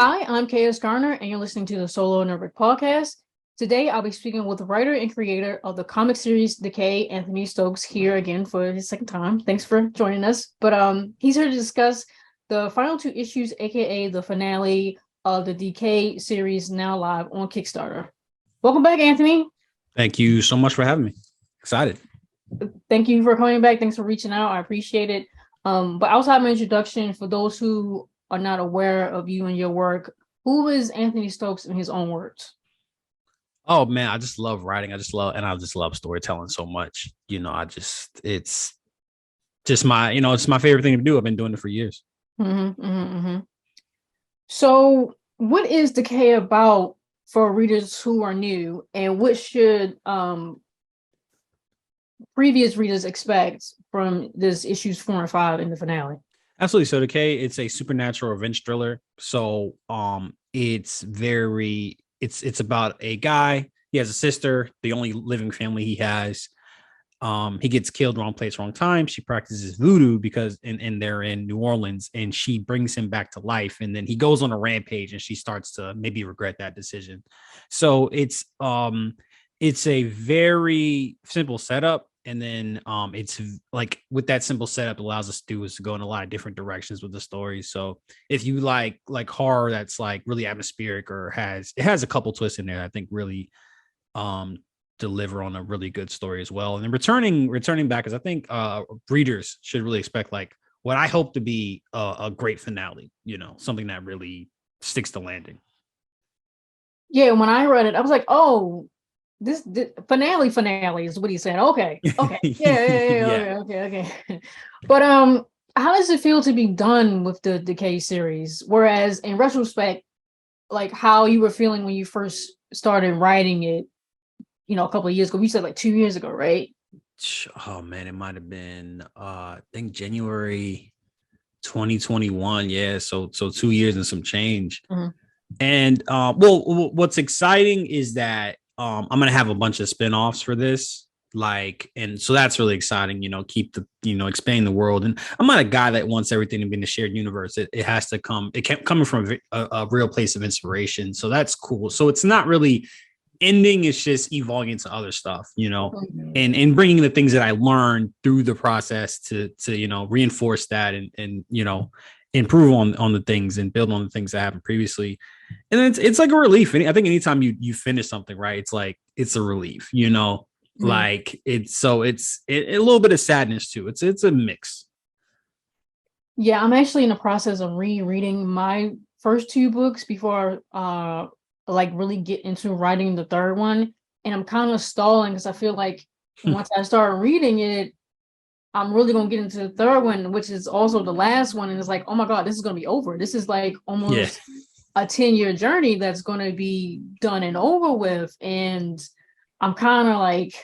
Hi, I'm KS Garner, and you're listening to the solonerdbirdpodcast. Today, I'll be speaking with the writer and creator of the comic series Decay, Anthony Stokes, here again for his second time. Thanks for joining us. But he's here to discuss the final two issues, aka the finale of the Decay series, now live on Kickstarter. Welcome back, Anthony. Thank you so much for having me. Excited. Thank you for coming back. Thanks for reaching out. I appreciate it. But outside my introduction, for those who are not aware of you and your work, who is Anthony Stokes in his own words? Oh man, I just love writing. I just love storytelling so much. It's just it's my favorite thing to do. I've been doing it for years. So what is Decay about for readers who are new, and what should previous readers expect from this issues 4 and 5 in the finale? Absolutely. So Decay, it's a supernatural revenge thriller. So it's about a guy. He has a sister, the only living family he has. He gets killed, wrong place, wrong time. She practices voodoo because and they're in New Orleans, and she brings him back to life. And then he goes on a rampage, and she starts to maybe regret that decision. So it's a very simple setup. And then it's like with that simple setup allows us to go in a lot of different directions with the story. So if you like horror that's like really atmospheric or has a couple twists in there, I think really deliver on a really good story as well. And then returning back, because I think readers should really expect like what I hope to be a great finale, something that really sticks to landing. Yeah, when I read it, I was like, oh, this finale is what he said. Okay. Yeah. Okay. But how does it feel to be done with the Decay series? Whereas in retrospect, like how you were feeling when you first started writing it, a couple of years ago. You said like 2 years ago, right? Oh man, it might have been I think January 2021. Yeah, so 2 years and some change. And what's exciting is that I'm gonna have a bunch of spinoffs for this, and so that's really exciting. Keep the expanding the world. And I'm not a guy that wants everything to be in the shared universe. It has to come. It can't coming from a real place of inspiration. So that's cool. So it's not really ending. It's just evolving into other stuff. And bringing the things that I learned through the process to reinforce that and improve on the things and build on the things that happened previously. And it's like a relief. I think anytime you finish something, right, it's like it's a relief, like it's a little bit of sadness too. It's a mix. Yeah, I'm actually in the process of rereading my first two books before really get into writing the third one. And I'm kind of stalling because I feel like once I start reading it, I'm really gonna get into the third one, which is also the last one. And it's like, oh my God, this is gonna be over. This is like almost a 10-year journey that's gonna be done and over with. And I'm kind of like,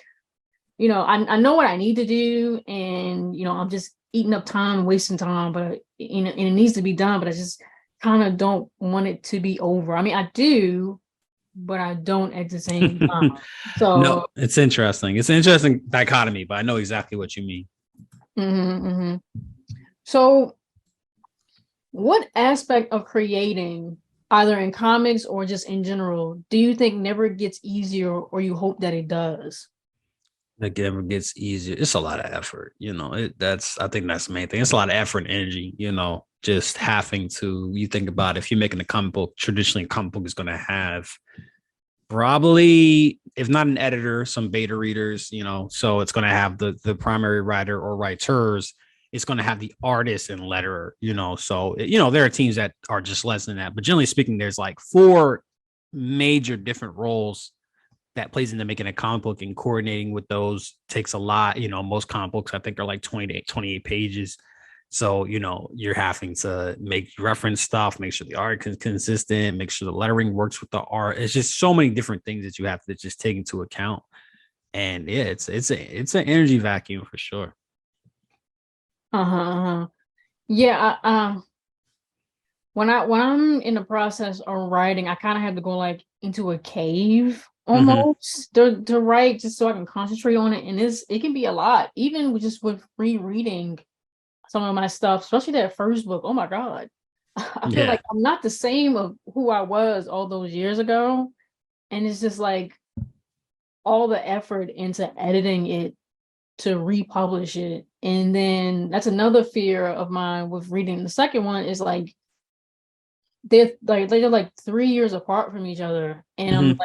I know what I need to do, and I'm just eating up time, wasting time, but and it needs to be done, but I just kind of don't want it to be over. I mean, I do, but I don't at the same time. So no, it's interesting. It's an interesting dichotomy, but I know exactly what you mean. So what aspect of creating, either in comics or just in general, do you think never gets easier, or you hope that it does? It never gets easier. It's a lot of effort, I think that's the main thing. It's a lot of effort and energy, just having to, you think about if you're making a comic book, traditionally a comic book is going to have probably, if not an editor, some beta readers, so it's going to have the primary writer or writers. It's going to have the artist and letterer, so there are teams that are just less than that, but generally speaking, there's like 4 major different roles that plays into making a comic book, and coordinating with those takes a lot. Most comic books I think are like 20 to 28 pages. So, you're having to make reference stuff, make sure the art is consistent, make sure the lettering works with the art. It's just so many different things that you have to just take into account. And yeah, it's an energy vacuum for sure. Yeah. When I'm in the process of writing, I kind of have to go like into a cave almost to write, just so I can concentrate on it. And it can be a lot, even with rereading some of my stuff, especially that first book. Oh my God. I feel like I'm not the same of who I was all those years ago. And it's just like all the effort into editing it to republish it. And then that's another fear of mine with reading the second one is like they're like 3 years apart from each other. And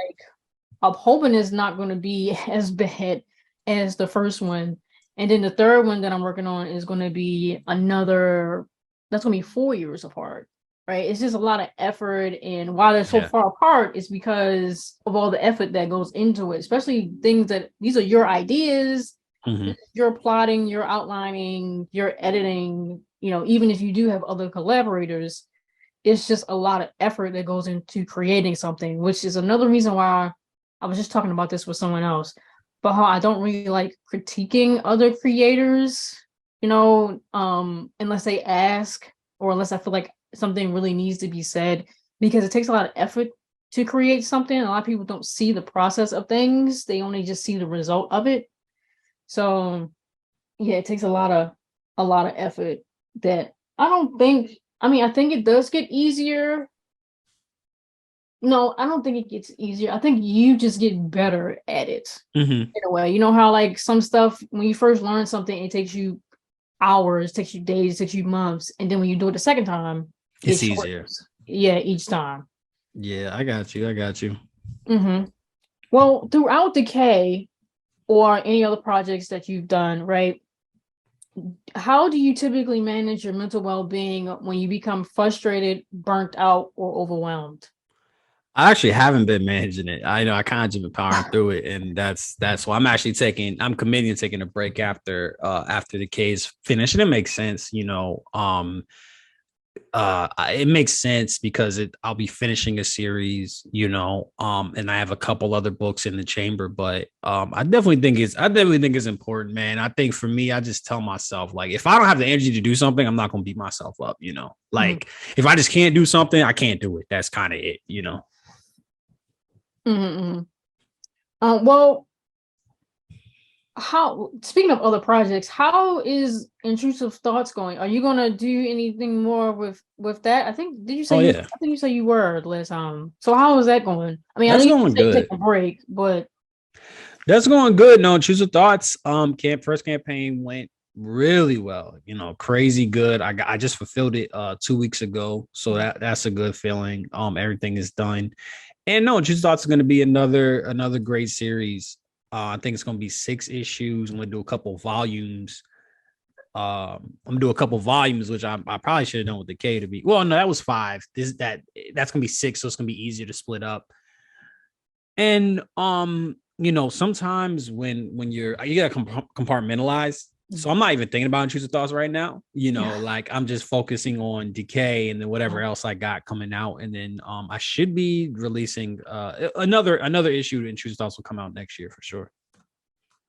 I'm hoping it's not going to be as bad as the first one. And then the third one that I'm working on is going to be that's going to be 4 years apart, right? It's just a lot of effort. And why they're so far apart is because of all the effort that goes into it, especially these are your ideas, you're plotting, you're outlining, you're editing, even if you do have other collaborators, it's just a lot of effort that goes into creating something, which is another reason why I was just talking about this with someone else, but how I don't really like critiquing other creators, unless they ask or unless I feel like something really needs to be said, because it takes a lot of effort to create something. A lot of people don't see the process of things. They only just see the result of it. So yeah, it takes a lot of effort that I think it does get easier. No, I don't think it gets easier. I think you just get better at it in a way. You know how like some stuff, when you first learn something, it takes you hours, takes you days, takes you months. And then when you do it the second time, it's easier. Yeah, each time. Yeah, I got you. Well, throughout Decay or any other projects that you've done, right? How do you typically manage your mental well-being when you become frustrated, burnt out, or overwhelmed? I actually haven't been managing it. I know I kind of just been powering through it, and that's why I'm committing to taking a break after Decay's finished. And it makes sense, it makes sense because I'll be finishing a series, and I have a couple other books in the chamber, but I definitely think it's important, man. I think for me, I just tell myself, like, if I don't have the energy to do something, I'm not going to beat myself up, like if I just can't do something, I can't do it. That's kind of it, Well, speaking of other projects, how is Intrusive Thoughts going? Are you gonna do anything more with that? I think I think you said you were last time. So how is that going? I mean, that's I know going good. Take a break, but that's going good. No, Intrusive Thoughts first campaign went really well, crazy good. I just fulfilled it 2 weeks ago, so that's a good feeling. Everything is done. And no, Intrusive Thoughts is going to be another great series. I think it's going to be 6 issues. I'm going to do a couple volumes. I'm gonna do a couple volumes, which I probably should have done with Decay to be. Well, no, that was 5. That's gonna be 6, so it's gonna be easier to split up. And sometimes when you gotta compartmentalize. So I'm not even thinking about Intrusive Thoughts right now. Like I'm just focusing on Decay and then whatever else I got coming out. And then I should be releasing another issue to Intrusive Thoughts will come out next year for sure.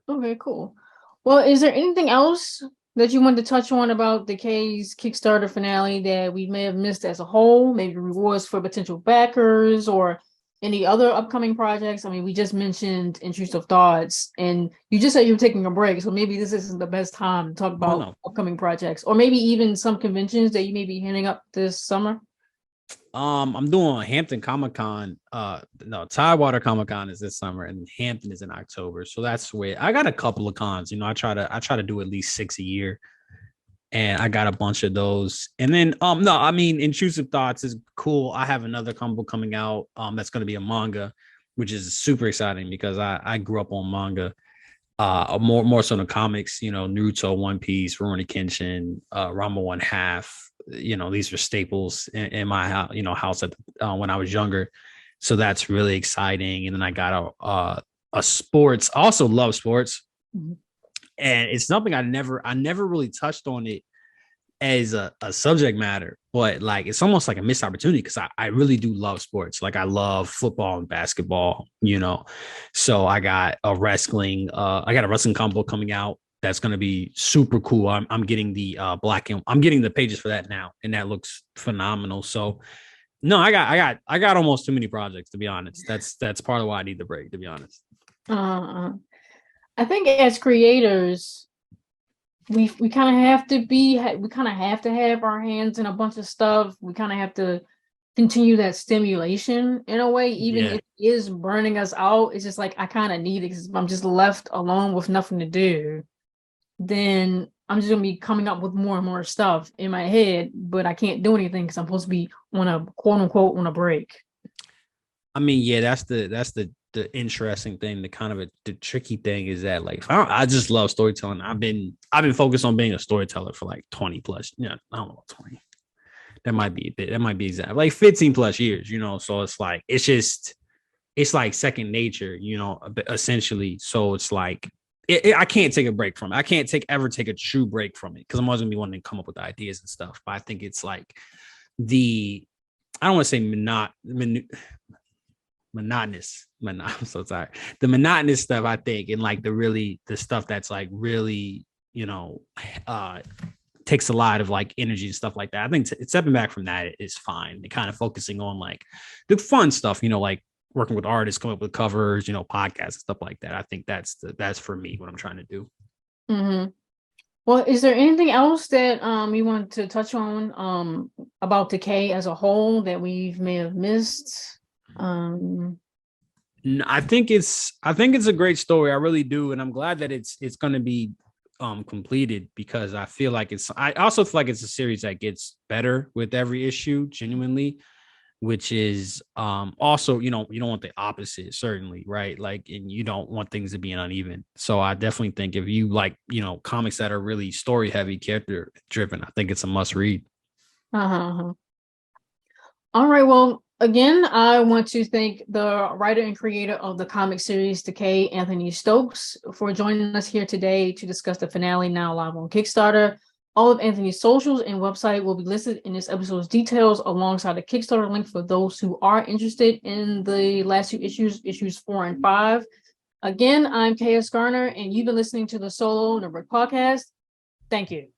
Okay, cool. Well, is there anything else that you want to touch on about Decay's Kickstarter finale that we may have missed as a whole? Maybe rewards for potential backers or any other upcoming projects? I mean, we just mentioned Intrusive Thoughts, and you just said you were taking a break, so maybe this isn't the best time to talk about upcoming projects, or maybe even some conventions that you may be hitting up this summer. I'm doing Hampton Comic-Con. Tidewater Comic-Con is this summer, and Hampton is in October. So that's where I got a couple of cons. I try to do at least 6 a year. And I got a bunch of those. And then Intrusive Thoughts is cool. I have another comic book coming out that's going to be a manga, which is super exciting because I grew up on manga. More so than comics, Naruto, One Piece, Rurouni Kenshin, Ranma 1/2. These were staples in my house when I was younger. So that's really exciting. And then I got a sports. I also love sports. Mm-hmm. And it's something I never really touched on it as a subject matter, but like it's almost like a missed opportunity because I really do love sports. Like I love football and basketball, So I got a wrestling combo coming out that's going to be super cool. I'm getting the I'm getting the pages for that now, and that looks phenomenal. So no, I got almost too many projects, to be honest. That's part of why I need the break, to be honest. I think as creators, we kind of have to have our hands in a bunch of stuff. We kind of have to continue that stimulation in a way, even Yeah. if it is burning us out. It's just like I kind of need it because I'm just left alone with nothing to do. Then I'm just gonna be coming up with more and more stuff in my head, but I can't do anything because I'm supposed to be on a quote unquote on a break. I mean, yeah, that's the interesting thing. The kind of the tricky thing is that like I just love storytelling. I've been focused on being a storyteller for like 20 plus. Yeah, I don't know 20. That might be a bit. That might be exact. Like 15 plus years. So it's like it's like second nature. Essentially. So it's like I can't take a break from it. I can't ever take a true break from it because I'm always gonna be wanting to come up with ideas and stuff. But I think it's like the I don't want to say monotonous. I'm so sorry. The monotonous stuff, I think, and like the stuff that's like really, uh takes a lot of like energy and stuff like that. I think stepping back from that is fine. And kind of focusing on like the fun stuff, like working with artists, coming up with covers, podcasts and stuff like that. I think that's for me what I'm trying to do. Mm-hmm. Well, is there anything else that you want to touch on about Decay as a whole that we may have missed? Um, I think it's a great story. I really do, and I'm glad that it's going to be completed because I feel like I also feel like it's a series that gets better with every issue, genuinely, which is also, you don't want the opposite, certainly, right? Like, and you don't want things to be uneven. So I definitely think if you like, comics that are really story heavy, character driven, I think it's a must read. uh-huh. All right. Well, again, I want to thank the writer and creator of the comic series Decay, Anthony Stokes, for joining us here today to discuss the finale now live on Kickstarter. All of Anthony's socials and website will be listed in this episode's details alongside the Kickstarter link for those who are interested in the last two issues 4 and 5. Again, I'm KS Garner, and you've been listening to the Solo Nerd Podcast. Thank you.